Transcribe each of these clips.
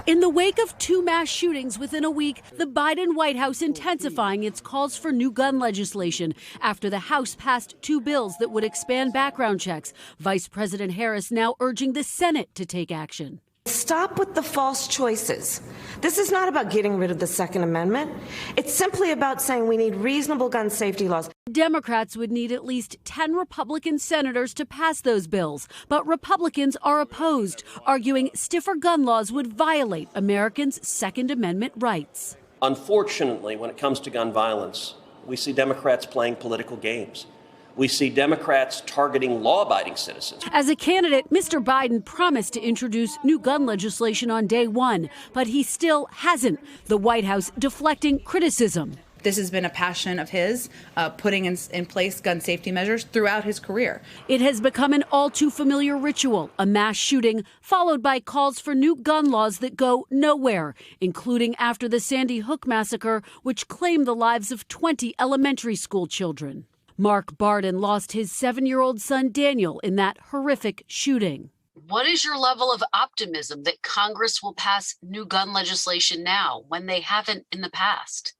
In the wake of 2 mass shootings within a week, the Biden White House intensifying its calls for new gun legislation after the House passed 2 bills that would expand background checks. Vice President Harris now urging the Senate to take action. Stop with the false choices. This is not about getting rid of the Second Amendment. It's simply about saying we need reasonable gun safety laws. Democrats would need at least 10 Republican senators to pass those bills, but Republicans are opposed, arguing stiffer gun laws would violate Americans' Second Amendment rights. Unfortunately, when it comes to gun violence, we see Democrats playing political games. We see Democrats targeting law-abiding citizens. As a candidate, Mr. Biden promised to introduce new gun legislation on day one, but he still hasn't. The White House deflecting criticism. This has been a passion of his, putting in place gun safety measures throughout his career. It has become an all too familiar ritual, a mass shooting, followed by calls for new gun laws that go nowhere, including after the Sandy Hook massacre, which claimed the lives of 20 elementary school children. Mark Barden lost his 7-year-old son Daniel in that horrific shooting. What is your level of optimism that Congress will pass new gun legislation now when they haven't in the past?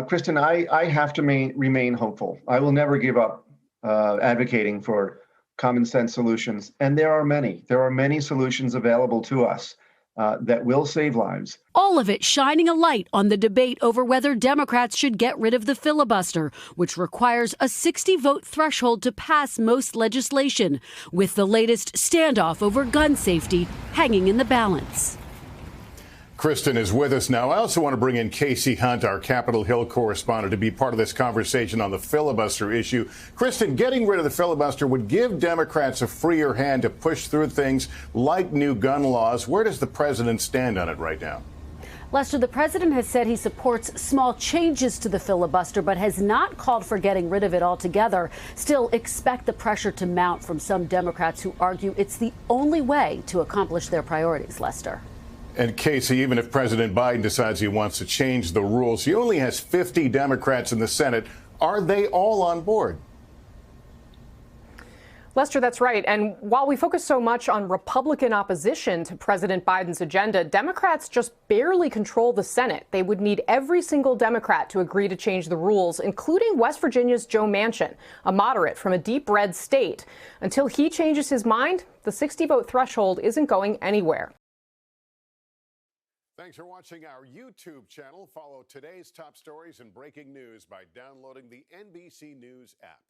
Kristen, I have to remain hopeful. I will never give up advocating for common sense solutions. And there are many. There are many solutions available to us that will save lives. All of it shining a light on the debate over whether Democrats should get rid of the filibuster, which requires a 60-vote threshold to pass most legislation, with the latest standoff over gun safety hanging in the balance. Kristen is with us now. I also want to bring in Casey Hunt, our Capitol Hill correspondent, to be part of this conversation on the filibuster issue. Kristen, getting rid of the filibuster would give Democrats a freer hand to push through things like new gun laws. Where does the president stand on it right now? Lester, the president has said he supports small changes to the filibuster, but has not called for getting rid of it altogether. Still, expect the pressure to mount from some Democrats who argue it's the only way to accomplish their priorities, Lester. And Casey, even if President Biden decides he wants to change the rules, he only has 50 Democrats in the Senate. Are they all on board? Lester, that's right. And while we focus so much on Republican opposition to President Biden's agenda, Democrats just barely control the Senate. They would need every single Democrat to agree to change the rules, including West Virginia's Joe Manchin, a moderate from a deep red state. Until he changes his mind, the 60-vote threshold isn't going anywhere. Thanks for watching our YouTube channel. Follow today's top stories and breaking news by downloading the NBC News app.